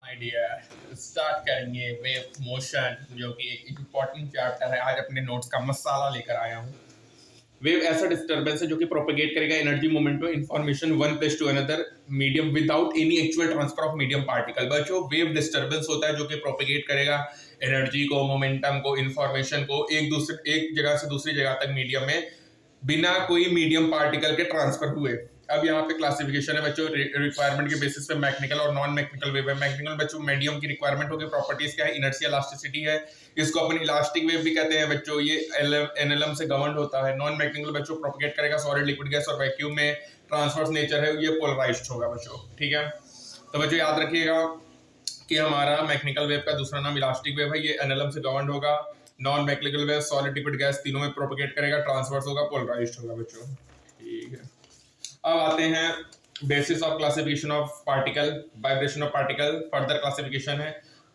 Idea start करेंगे wave motion, जो कि एक इम्पॉर्टेंट चैप्टर है। आज अपने नोट्स का मसाला लेकर आया हूँ। वेव ऐसा डिस्टर्बेंस है जो कि प्रोपेगेट करेगा एनर्जी मूवमेंट में information one place to another medium without any actual transfer of medium particle. बच्चों, वेव डिस्टर्बेंस होता है जो कि प्रोपेगेट करेगा एनर्जी को, मोमेंटम को, इंफॉर्मेशन को एक जगह से दूसरी जगह तक मीडियम में बिना कोई मीडियम पार्टिकल के ट्रांसफर हुए। अब यहाँ पे क्लासिफिकेशन है बच्चों रिक्वायरमेंट के बेसिस पे मैकेनिकल और नॉन मैकेनिकल वेव है। मैकेनिकल बच्चों मीडियम की रिक्वायरमेंट होगी, प्रॉपर्टीज क्या है, इनर्शिया, इलास्टिसिटी है। इसको अपन इलास्टिक वेव भी कहते हैं बच्चों। ये एनएलएम से गवर्न होता है। नॉन मैकेनिकल बच्चों प्रोपेगेट करेगा सॉलिड, लिक्विड, गैस और वैक्यूम में। ट्रांसवर्स नेचर है, ये पोलराइज्ड होगा बच्चों। ठीक है, तो बच्चों याद रखिएगा कि हमारा मैकेनिकल वेव का दूसरा नाम इलास्टिक वेव है। ये एनएलएम से गवर्न होगा। Non mechanical wave solid, liquid, gas तीनों में प्रोपेगेट करेगा। ट्रांसवर्स होगा, पोलराइज्ड होगा बच्चों। ठीक है, अब आते हैं basis of classification of particle, vibration of particle. Further classification है।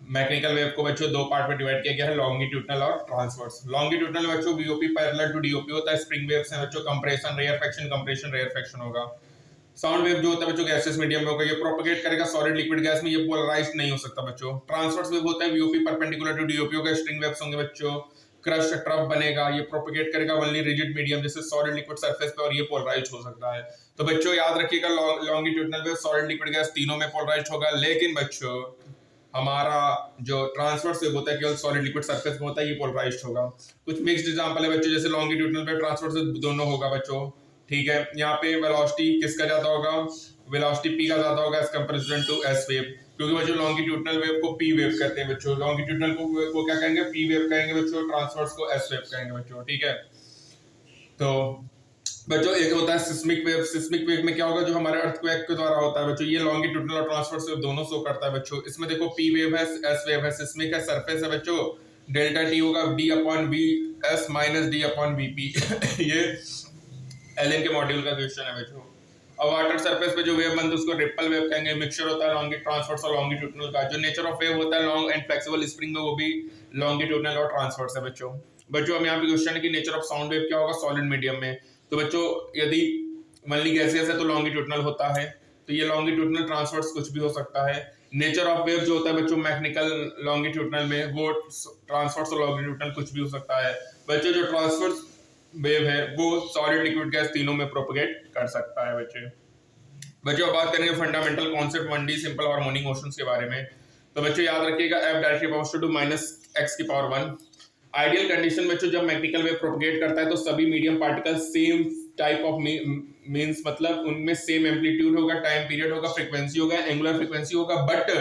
मैकेनिकल वेव को बच्चों दो पार्ट में डिवाइड किया गया है, लॉन्गिट्यूडनल और ट्रांसवर्स। लॉन्गिट्यूडनल बच्चों वीओपी पैरेलल टू डीओपी होता है। स्प्रिंग वेव्स हैं बच्चों, कंप्रेशन, रेयरफैक्शन, कंप्रेशन, रेयरफैक्शन होगा। साउंड वेव जो होता है बच्चों गैसेस मीडियम में होगा, ये प्रोपेगेट करेगा सॉलिड, लिक्विड, गैस में। ये पोलराइज्ड नहीं हो सकता बच्चों। ट्रांसवर्स वेव होता है वीओपी परपेंडिकुलर टू डीओपी होगा। स्ट्रिंग वेव्स होंगे बच्चों, क्रश ट्रफ बनेगा, ये प्रोपेगेट करेगा ओनली रिजिड मीडियम जैसे सॉलिड, लिक्विड सरफेस पे, और ये पोलराइज्ड हो सकता है। तो बच्चों याद रखिएगा longitudinal wave solid, liquid, gas तीनों में पोलराइज्ड होगा। लेकिन बच्चों हमारा जो ट्रांसवर्स वेव होता है केवल सॉलिड, लिक्विड सरफेस में होता है, ये पोलराइज्ड होगा। कुछ मिक्स्ड एग्जांपल है बच्चों, जैसे लॉन्गिट्यूडनल वेव, ट्रांसवर्स वेव दोनों होगा बच्चों। ठीक है, यहाँ पे वेलोसिटी किसका ज्यादा होगा, वेलोसिटी p का ज्यादा होगा as comparison to s wave, क्योंकि बच्चों लॉन्गिट्यूडनल वेव को p वेव कहते हैं बच्चों। लॉन्गिट्यूडनल को क्या कहेंगे, p वेव कहेंगे बच्चों। ट्रांसवर्स को s वेव कहेंगे बच्चों। ठीक है, तो बच्चों एक होता है सिस्मिक वेव। सिस्मिक वेव में क्या होगा, जो हमारे अर्थक्वेक के द्वारा होता है बच्चों। ये लॉन्गिट्यूडनल और ट्रांसवर्स वेव दोनों शो करता है बच्चों। इसमें देखो p वेव है, s वेव है। सिस्मिक है, सरफेस है बच्चों, डेल्टा t होगा d upon v s minus d upon vp ये एलन के मॉड्यूल का क्वेश्चन है बच्चों। अब वाटर सरफेस पे जो वेव बनती है उसको रिपल वेव कहेंगे। मिक्सचर होता है लॉन्गी ट्रांसवर्स और लॉन्गिट्यूडनल का। जो नेचर ऑफ वेव होता है लॉन्ग एंड फ्लेक्सिबल स्प्रिंग में, वो भी लॉन्गिट्यूडनल और ट्रांसवर्स है बच्चों। बच्चों हम यहाँ पे क्वेश्चन है कि नेचर ऑफ साउंड वेव क्या होगा सॉलिड मीडियम में। तो बच्चों यदि मान ली गैसियस है तो लॉन्गिट्यूडनल होता है, तो ये लॉन्गिट्यूडनल, ट्रांसवर्स कुछ भी हो सकता है। नेचर ऑफ वेव जो होता है बच्चों मैकेनिकल लॉन्गिट्यूडनल में, वो ट्रांसवर्स और लॉन्गिट्यूडनल कुछ भी हो सकता है बच्चों। जो ट्रांसवर्स वेव है वो सॉलिड, लिक्विड, गैस तीनों में प्रोपेगेट कर सकता है बच्चों अब बात करेंगे fundamental concept 1D simple harmonic motions के बारे में। तो बच्चों याद रखिएगा f directly powers to minus x की पावर 1। आइडियल कंडीशन बच्चों जब मैग्नेटिकल वेव प्रोपेगेट करता है तो सभी medium particle same type of means मतलब उनमें सेम एम्पलीट्यूड होगा, टाइम पीरियड होगा, फ्रीक्वेंसी होगा, एंगुलर फ्रीक्वेंसी होगा, but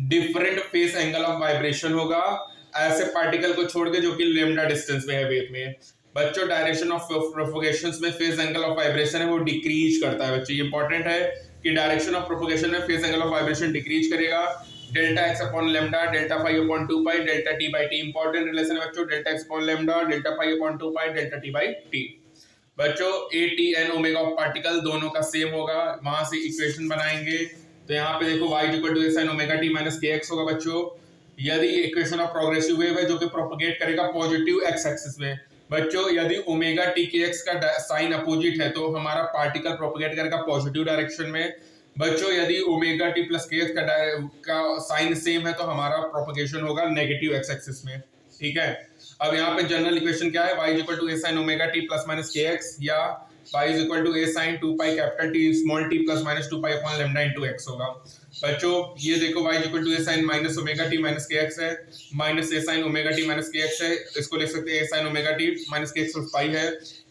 different phase angle of vibration होगा ऐसे पार्टिकल को छोड़ के जो कि लैम्डा डिस्टेंस में है वेव में। बच्चों डायरेक्शन ऑफ प्रोपगेशन में फेज एंगल ऑफ वाइब्रेशन है वो डिक्रीज करता है बच्चों। ये इंपॉर्टेंट है कि डायरेक्शन ऑफ प्रोपगेशन में phase angle of vibration decrease करेगा। Delta X upon lambda, delta pi upon 2 pi, delta T by T. Important relation है बच्चों, delta X upon lambda, delta pi upon 2 pi, delta T by T. बच्चों A T N omega of particle दोनों का same होगा, वहां से equation बनाएंगे। तो यहाँ पे देखो y equal to a sin omega t minus kx होगा बच्चों। यदि इक्वेशन ऑफ प्रोग्रेसिव वेव है जो कि प्रोपगेट करेगा पॉजिटिव एक्स एक्सिस में बच्चों, यदि ओमेगा टी के एक्स का साइन अपोजिट है तो हमारा पार्टिकल प्रोपगेट करेगा पॉजिटिव डायरेक्शन में बच्चों। यदि ओमेगा टी प्लस के एक्स का साइन सेम है तो हमारा प्रोपगेशन होगा नेगेटिव एक्स एक्सिस में। ठीक है, अब यहाँ पे जनरल इक्वेशन क्या है, y equal to a sin omega t plus minus kx या y equal to a sin 2 pi capital t small t plus minus 2 pi upon lambda into x होगा बच्चों। ये देखो y equal to a sin minus omega t minus kx है, minus a sin omega t minus kx है। इसको लिख सकते हैं a sin omega t minus kx plus pi है।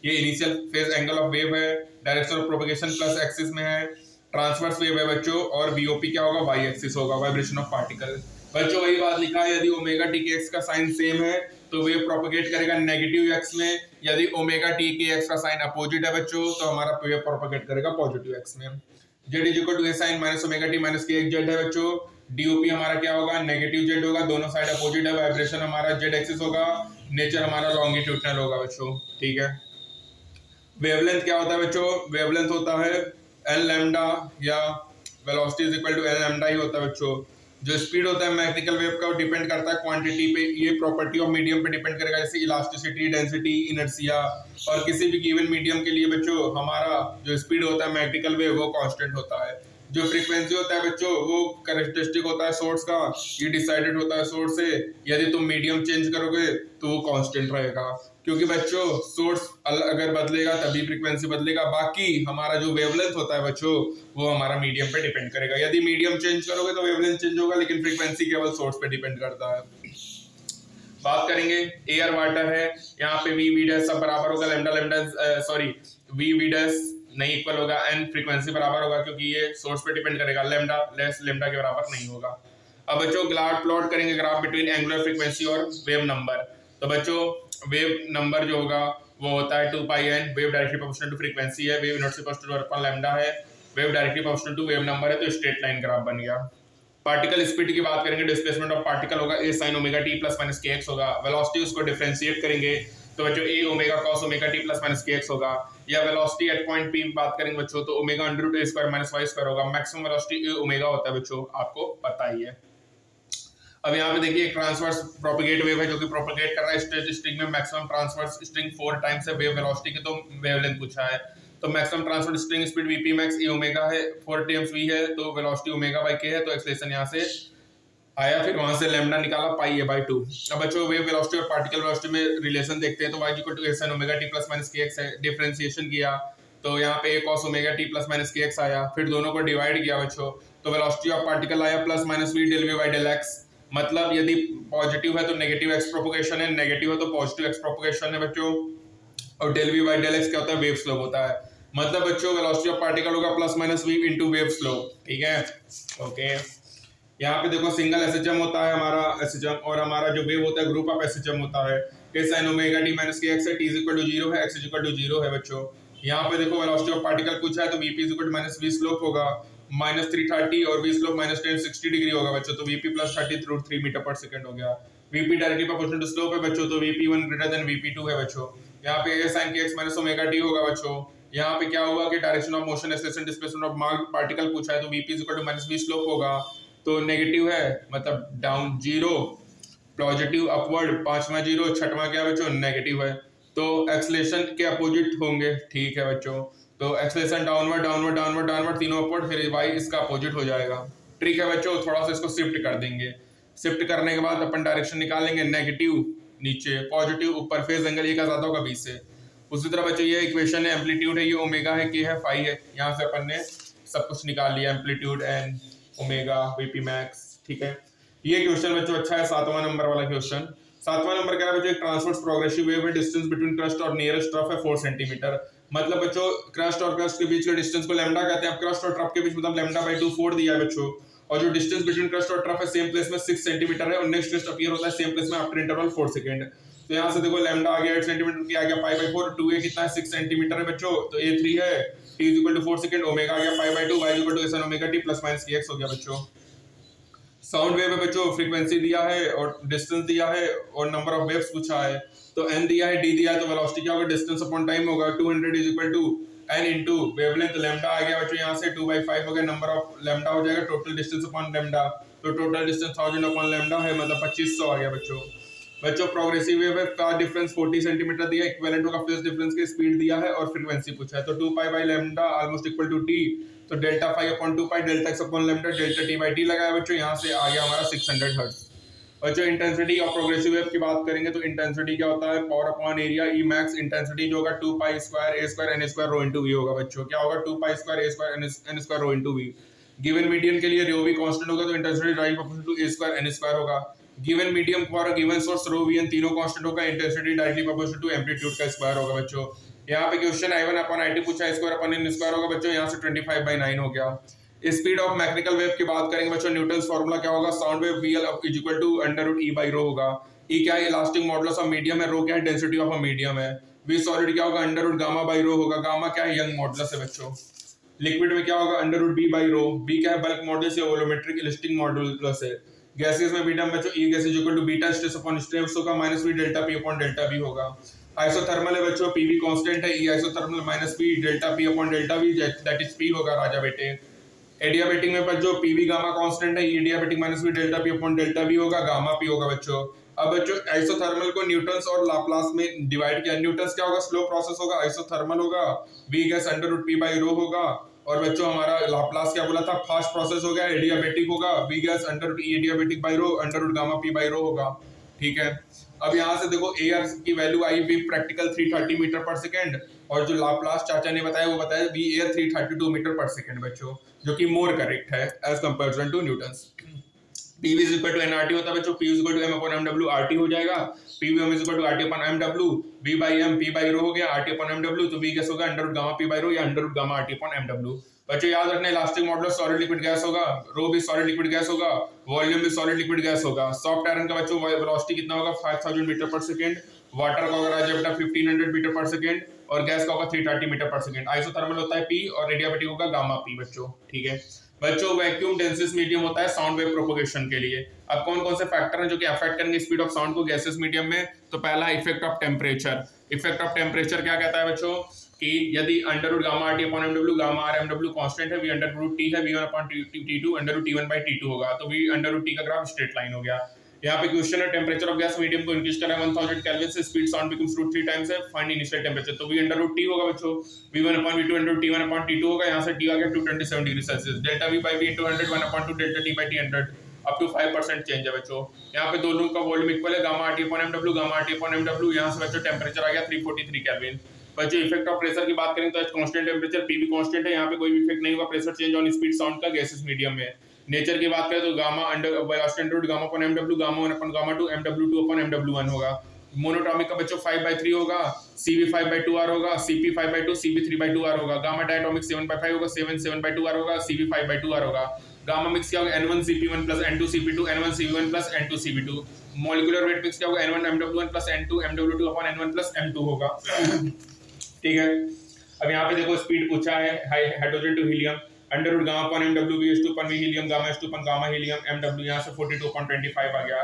ये initial phase angle of wave है, direction of propagation plus axis में है। ट्रांसवर्स वेव है बच्चों और VOP क्या होगा, y एक्सिस होगा, वाइब्रेशन ऑफ पार्टिकल। बच्चों वही बात लिखा है, यदि ओमेगा टी के एक्स का साइन सेम है तो वेव प्रोपगेट करेगा नेगेटिव एक्स में। यदि ओमेगा टी के एक्स का साइन अपोजिट है बच्चों तो हमारा वेव प्रोपगेट करेगा पॉजिटिव एक्स में। Z is equal to A sine minus omega T minus K X Z है बच्चों। डीओपी हमारा क्या होगा, नेगेटिव जेड होगा, दोनों साइड अपोजिट है, वाइब्रेशन हमारा जेड एक्सिस होगा, नेचर हमारा लॉन्गिट्यूडनल होगा बच्चों। ठीक है, वेवलेंथ क्या होता है बच्चों, वेवलेंथ होता है एल लैम्डा या velocity is equal to L lambda ही होता है बच्चों। जो स्पीड होता है मैग्नेटिकल वेव का वो डिपेंड करता है क्वांटिटी पे, ये प्रॉपर्टी ऑफ मीडियम पे डिपेंड करेगा, जैसे इलास्टिसिटी, डेंसिटी, इनर्शिया। और किसी भी गिवन मीडियम के लिए बच्चों हमारा जो स्पीड होता है मैग्नेटिकल वेव वो कांस्टेंट होता है। जो फ्रीक्वेंसी होता है बच्चों वो कैरेक्टरिस्टिक होता है सोर्स का, ये डिसाइडेड होता है सोर्स से। यदि तुम मीडियम चेंज करोगे तो वो कांस्टेंट रहेगा, क्योंकि बच्चों सोर्स अगर बदलेगा तभी फ्रीक्वेंसी बदलेगा। बाकी हमारा जो वेवलेंथ होता है बच्चों वो हमारा मीडियम पे डिपेंड करेगा। यदि मीडियम चेंज करोगे तो वेवलेंथ चेंज होगा, लेकिन फ्रीक्वेंसी केवल सोर्स पे डिपेंड करता है। बात करेंगे एयर वाटर है, यहाँ पे वी वी डैश सब बराबर होगा, lambda lambda sorry V V dash नहीं इक्वल होगा, एंड फ्रीक्वेंसी बराबर होगा क्योंकि ये सोर्स पे डिपेंड करेगा, लेमडा लेस लेमडा के बराबर नहीं होगा। अब बच्चों ग्राफ प्लॉट करेंगे, ग्राफ बिटवीन एंगुलर फ्रीक्वेंसी और वेव नंबर। तो बच्चों वेव नंबर जो होगा वो होता है 2 pi N, wave directly proportional to frequency है, wave inversely proportional to upon lambda है, wave directly proportional to wave number है, तो स्ट्रेट लाइन ग्राफ बन गया। पार्टिकल स्पीड की बात करेंगे, डिस्प्लेसमेंट ऑफ पार्टिकल होगा a sin omega t plus minus K x होगा। वेलोसिटी उसको डिफरेंशिएट करेंगे तो बच्चों a omega cos omega t plus minus K x होगा। या वेलोसिटी एट पॉइंट p बात करेंगे बच्चों तो omega under root a square minus y square होगा। मैक्सिमम वेलोसिटी a ओमेगा होता है बच्चों, आपको पता ही है। अब यहाँ पे देखिए एक ट्रांसवर्स प्रोपेगेट वेव है जो कि प्रोपेगेट कर रहा है स्ट्रेट स्ट्रिंग में, मैक्सिमम ट्रांसवर्स स्ट्रिंग 4 टाइम्स है वेव वेलोसिटी की, तो वेवलेंथ पूछा है। तो maximum transverse string speed VP max A omega है, 4 टाइम्स v है, तो वेलोसिटी ओमेगा बाय k है, तो एक्सेलरेशन यहाँ से आया, फिर वहां से लैम्डा निकाला पाई ए बाय 2। अब बच्चों वेव वेलोसिटी और पार्टिकल वेलोसिटी में रिलेशन देखते हैं, तो y equal to a sin omega t plus minus K X है। डिफरेंशिएशन किया तो यहाँ पे a cos omega t plus minus K X आया, फिर दोनों को डिवाइड किया बच्चों तो वेलोसिटी ऑफ पार्टिकल आया plus minus v del v by del x। मतलब यदि पॉजिटिव है तो नेगेटिव एक्स प्रोपोगेशन है, नेगेटिव है तो पॉजिटिव एक्स प्रोपोगेशन है बच्चों। और del v by del x क्या होता है, वेव स्लोप होता है। मतलब बच्चों वेलोसिटी ऑफ पार्टिकल होगा plus minus v into wave slope, ठीक है। ओके यहाँ पे देखो सिंगल एसएचएम होता है हमारा एसएचएम, और हमारा जो वेव होता है ग्रुप ऑफ एसएचएम होता है। k sin omega t minus K X है, t इज इक्वल टू 0 है, x इज इक्वल टू 0 है बच्चों। यहाँ पे देखो वेलोसिटी ऑफ पार्टिकल पूछा है तो vp is equal to minus v slope होगा माइनस 330 और v स्लोप माइनस 1060 डिग्री होगा बच्चों, तो vp plus 30/3 metre per second हो गया। vp directly proportional to slope है बच्चों, तो vp1 ग्रेटर देन vp2 है बच्चों। यहाँ पे a sin kx minus omega t होगा बच्चों। यहाँ पे क्या हुआ कि direction of motion acceleration displacement of mass particle पूछा है तो vp is equal to minus v slope होगा, तो नेगेटिव है मतलब डाउन 0, पॉजिटिव अपवर्ड, पांचवा 0, छठवां क्या बच्चों नेगेटिव है, तो एक्सेलरेशन के अपोजिट होंगे, ठीक है बच्चों। तो acceleration downward downward downward downward तीनों अपवर्ड, फिर y इसका अपोजिट हो जाएगा, ठीक है बच्चों। थोड़ा सा इसको शिफ्ट कर देंगे, शिफ्ट करने के बाद अपन डायरेक्शन निकालेंगे, नेगेटिव नीचे, पॉजिटिव ऊपर, फेज एंगल ये का ज्यादा होगा 20 से। उसी तरह बच्चों ये इक्वेशन है, एम्पलीट्यूड है, ये ओमेगा है, के है, फाई है, यहाँ से अपन ने सब कुछ निकाल लिया, amplitude and omega VP max, ठीक है। ये क्वेश्चन बच्चों अच्छा है, 7वां नंबर वाला क्वेश्चन। 7वां नंबर क्या है बच्चों, एक ट्रांसवर्स प्रोग्रेसिव वेव है, डिस्टेंस बिटवीन क्रस्ट और नियरेस्ट ट्रफ है 4 सेंटीमीटर। मतलब बच्चों क्रस्ट और क्रस्ट के बीच के डिस्टेंस को लैम्डा कहते हैं। अब क्रस्ट और ट्रफ के बीच मतलब लैम्डा बाय 2 4 दिया है बच्चों, और जो डिस्टेंस बिटवीन क्रस्ट और ट्रफ है सेम प्लेस में 6 सेंटीमीटर है, और नेक्स्ट क्रस्ट अपीयर होता है सेम प्लेस में आफ्टर इंटरवल 4 सेकंड। तो यहाँ से देखो लैम्डा आ गया 8 सेंटीमीटर, की आ गया पाई बाय 4, 2a कितना है 6 सेंटीमीटर है बच्चों, तो a 3 है, t is equal to 4 second, omega आ गया pi by 2, y is equal to a sin omega t plus minus kx हो गया बच्चों। साउंड वेव है बच्चों, फ्रीक्वेंसी दिया है और डिस्टेंस दिया है और नंबर ऑफ वेव्स पूछा है, तो n दिया है, d दिया है, तो वेलोसिटी क्या होगा, डिस्टेंस अपॉन टाइम होगा, 200 is equal to n into wavelength lambda आ गया बच्चों, यहाँ से 2/5 हो गया, नंबर ऑफ लैम्डा हो जाएगा, टोटल डिस्टेंस अपॉन लैम्डा, तो टोटल डिस्टेंस 1000 अपॉन लैम्डा है, मतलब 2500 आ गया बच्चों। बच्चों प्रोग्रेसिव वेव है, का डिफरेंस 40 सेंटीमीटर दिया, इक्विवेलेंट होगा फेज डिफरेंस की, स्पीड दिया है और फ्रीक्वेंसी पूछा है, तो 2 pi by lambda almost equal to t, तो delta 5 upon 2 pi delta x upon lambda delta t by t लगाया बच्चों, यहाँ से आ गया हमारा 600 हर्ट्ज। बच्चों इंटेंसिटी ऑफ प्रोग्रेसिव वेव की बात करेंगे तो इंटेंसिटी क्या होता है, power upon area, E max. Intensity जो होगा 2 pi square a square n square rho into v होगा बच्चों, क्या होगा 2 pi square a square n square rho into v। Given medium के लिए रो v कांस्टेंट होगा, तो intensity directly proportional to a square n square होगा। Given medium for given source rho v n तीनों कांस्टेंट होगा, intensity directly proportional to amplitude का square होगा बच्चों। यहाँ पे क्वेश्चन i1 अपॉन i2 पूछा है, स्क्वायर अपॉन n स्क्वायर होगा बच्चों, यहाँ से 25/9 हो गया। स्पीड ऑफ मैकेनिकल वेव की बात करेंगे बच्चों, न्यूटन्स फार्मूला क्या होगा, sound wave vl is equal to under e by rho होगा। e क्या है, इलास्टिक मॉडुलस ऑफ मीडियम है, रो क्या है, डेंसिटी ऑफ अ मीडियम है। v सॉलिड क्या होगा, अंडर गामा बाय रो होगा, गामा क्या है, यंग मॉडुलस है बच्चों। लिक्विड में क्या होगा, under b by rho, b क्या है, बल्क मॉडुलस या वोलूमेट्रिक इलास्टिक मॉडुलस है। गैसेस में बीटा बच्चों, e gas is equal to beta stress upon stress होगा, minus v delta p upon delta v होगा। आइसोथर्मल है बच्चों, pv कांस्टेंट है, e isothermal minus p delta p upon delta v, that is p होगा राजा बेटे। Adiabatic में बच्चों पीवी गामा कांस्टेंट है, adiabatic minus we delta P upon delta we होगा, गामा पी होगा बच्चों। अब बच्चों आइसोथर्मल को न्यूटन्स और लाप्लास में डिवाइड किया, न्यूटन्स क्या होगा, स्लो प्रोसेस होगा, आइसोथर्मल होगा, V gas under root P by rho होगा, और बच्चों हमारा लाप्लास क्या बोला था, फास्ट प्रोसेस हो गया, एडियाबेटिक होगा, V gas under root E adiabatic by rho under root gamma P by rho होगा। ठीक है, अब यहाँ से देखो एयर की वैल्यू आई V practical 330 metre per second, और जो लाप्लास चाचा ने बताया वो बताया V air 332 metre per second बच्चों, जो कि मोर करेक्ट है as comparison to Newton. PV is equal to nRT होता है बच्चों, P is equal to M upon MW, RT हो जाएगा, PVM is equal to RT upon MW, V by M P by रो हो गया, RT upon MW, तो V कैसे होगा under root gamma P by rho या under root gamma RT upon MW। बच्चों याद रखना elastic modulus solid liquid gas होगा, रो भी सॉलिड लिक्विड गैस होगा, वॉल्यूम भी सॉलिड लिक्विड गैस होगा। सॉफ्ट आयरन का बच्चों वेलोसिटी कितना होगा 5000 मीटर पर सेकंड, वाटर का होगा राजा बेटा 1500 मीटर पर सेकंड, और गैस का होगा 330 मीटर पर सेकंड। आइसोथर्मल होता है P और एडियाबेटिक होगा गामा P बच्चों। ठीक है बच्चों, वैक्यूम डेंसिस मीडियम होता है साउंड वेव प्रोपोगेशन के लिए। अब कौन कौन से फैक्टर हैं जो कि अफेक्ट करेंगे स्पीड ऑफ साउंड को गैसेस मीडियम में, तो पहला effect of temperature. Effect of temperature क्या कहता है बच्चों कि यदि under root gamma RT upon MW, gamma R MW constant है, V अंडर रूट T है, V1 upon T2 under root T1 by T2 होगा, तो V अंडर रूट T का ग्राफ स्ट्रेट लाइन हो गया। यहाँ पे क्वेश्चन है टेम्परेचर ऑफ गैस मीडियम को इंक्रीज करा 1000 केल्विन से, speed sound becomes root 3 times है, फाइंड इनिशियल टेम्परेचर, तो V अंडर रूट T होगा बच्चों, V1 upon V2 under root T1 upon T2 होगा, यहाँ से T आ गया 227 degree Celsius, delta V by V into 100 1 upon 2 delta T by T 100 up to 5% change है बच्चों। यहाँ पे दोनों का वॉल्यूम इक्वल है, gamma RT upon MW, gamma RT upon MW, यहाँ से बच्चों टेम्परेचर आ गया 343 केल्विन। बच्चों इफेक्ट ऑफ प्रेशर की बात करें तो कांस्टेंट टेम्परेचर P भी कांस्टेंट है, यहाँ पे कोई भी इफेक्ट नहीं हुआ pressure change on speed sound का गैसेस मीडियम में। नेचर की बात करें तो gamma under velocity under root gamma upon MW, gamma 1 upon gamma 2, MW2 upon MW1 होगा। मोनोटॉमिक का बच्चों 5/3 होगा, CV 5/2R होगा, CP 5/2, CP 3/2R होगा, गामा डायटोमिक 7/5 होगा, 7/2R होगा, CV 5/2R होगा। गामा मिक्स क्या होगा N1CP1 plus N2CP2, N1CV1 plus N2CP2। Molecular weight mix क्या होगा N1 MW1 plus N2 MW2 upon N1 plus M2 होगा। ठीक है, अब यहाँ पे देखो स्पीड पूछा है hydrogen to helium, under root gamma upon MW, V/2 upon V helium, gamma H2 upon gamma helium, MW यहाँ से 42.25 आ गया।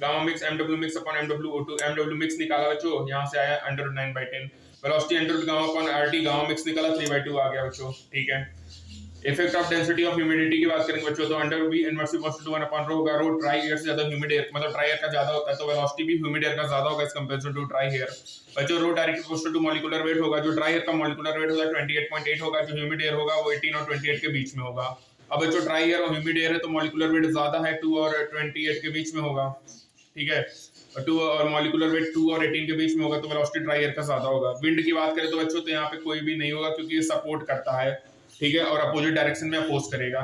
गामा mix MW mix upon MWO2, MW mix निकाला बच्चों, यहाँ से आया under root 9/10। Velocity under root gamma upon RT, gamma mix निकाला 3/2 आ गया बच्चों। ठीक है, effect of density of humidity की बात करेंगे बच्चों, तो under V inverse equals to 1 upon rho होगा, रो ड्राई एयर से ज्यादा ह्यूमिड एयर, मतलब ड्राई एयर का ज्यादा होता है, तो वेलोसिटी भी ह्यूमिड एयर का ज्यादा होगा as compare to dry air. बच्चों rho direct equals to molecular weight होगा, जो ड्राई एयर का मॉलिक्यूलर वेट होगा 28.8 होगा, जो ह्यूमिड एयर होगा वो 18 और 28 के बीच में होगा। अब बच्चों ड्राई एयर और ह्यूमिड एयर है तो मॉलिक्यूलर वेट ज्यादा है, 2 और 28 के बीच में होगा। ठीक है, 2 और मॉलिक्यूलर वेट 2 और 18 के बीच में होगा, तो वेलोसिटी ड्राई एयर का ज्यादा होगा। विंड की बात करें तो बच्चों तो यहाँ पे कोई भी नहीं होगा क्योंकि ये सपोर्ट करता है, ठीक है, और अपोजिट डायरेक्शन में अपोज करेगा।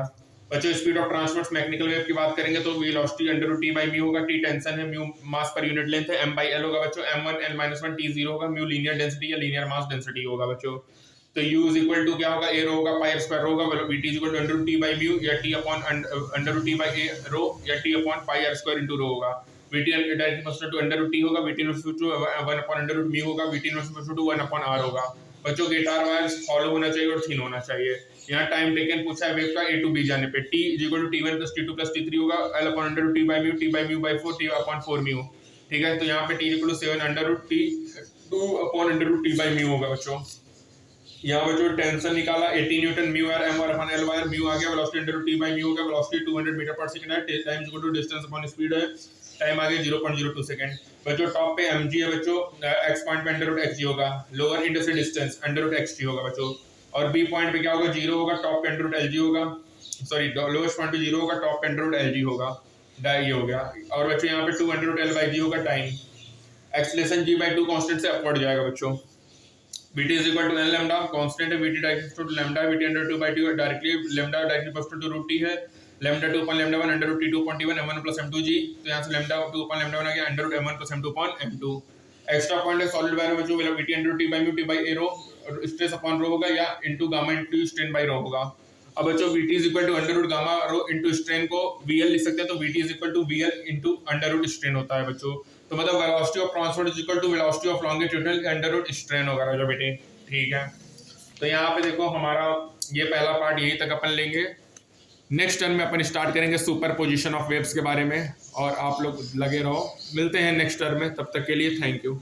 बच्चों speed of transverse mechanical wave की बात करेंगे तो velocity under root T by mu होगा, T टेंशन है, mu mass per unit length है, M बाई L होगा बच्चों, M1 L-1 T 0 होगा, म्यू लीनियर डेंसिटी या लीनियर मास डेंसिटी होगा बच्चों। तो U इज इक्वल टू क्या होगा A रो होगा, पाई स्क्वायर होगा, VT is equal to under root T by mu या T upon under root T by A rho या T upon pi R square into rho होगा। VT directly equal to under root T होगा, VT equal to 1 upon under root mu होगा, VT equal to 1 upon R होगा। बच्चों guitar wires hollow होना चाहिए और thin होना चाहिए। यहाँ टाइम टेकन पूछा है वेव का A to B जाने पे, T is equal to T1 plus T2 plus T3 होगा, L upon under root T by mu by 4 T upon 4 mu. ठीक है, तो यहाँ पे T is equal to 7 under root T 2 upon under root T by mu होगा बच्चों। यहाँ बच्चों टेंशन निकाला 80 न्यूटन, म्यू आर M और अपॉन L वायर, म्यू आ गया, velocity under root T by mu होगा, वेलोसिटी 200 मीटर पर सेकंड है, time is equal to distance upon speed है, टाइम आ गया 0.02 सेकंड। बच्चों टॉप पे mg है बच्चों, x पॉइंट पे अंडर रूट xg होगा, लोअर इंड से डिस्टेंस अंडर रूट xt होगा बच्चों, और b पॉइंट पे क्या होगा 0 होगा, टॉप पे अंडर रूट lg होगा, सॉरी लोएस्ट पॉइंट पे 0 होगा, टॉप पे अंडर रूट lg होगा, ये हो गया। और बच्चों यहाँ पे 2 under root l by g होगा, time acceleration g by 2 constant से अपवर्ड जाएगा बच्चों। Vt is equal to n lambda, constant है, Vt directly equal to lambda, Vt under 2 by 2 directly lambda directly equal to root t है, lambda 2 upon lambda 1 under root T2 upon T1 M1 plus M2 g, तो यहाँ से lambda 2 upon lambda 1 आ गया under root M1 plus M2 upon M2। Extra point है solid wire में जो Vt under root T by mu T by A rho, stress upon rho होगा या into gamma into strain by rho होगा। अब बच्चों Vt is equal to under root gamma rho into strain को VL लिख सकते हैं, तो Vt is equal to VL into under root strain होता है बच्चों, तो मतलब velocity of transfer is equal to velocity of longitudinal under root strain होगा राजा बेटे। ठीक है, तो यहाँ पे देखो हमारा ये पहला पार्ट यही तक अपन लेंगे। नेक्स्ट टर्म में अपन स्टार्ट करेंगे सुपर पोजिशन ऑफ वेव्स के बारे में, और आप लोग लगे रहो, मिलते हैं नेक्स्ट टर्म में, तब तक के लिए थैंक यू।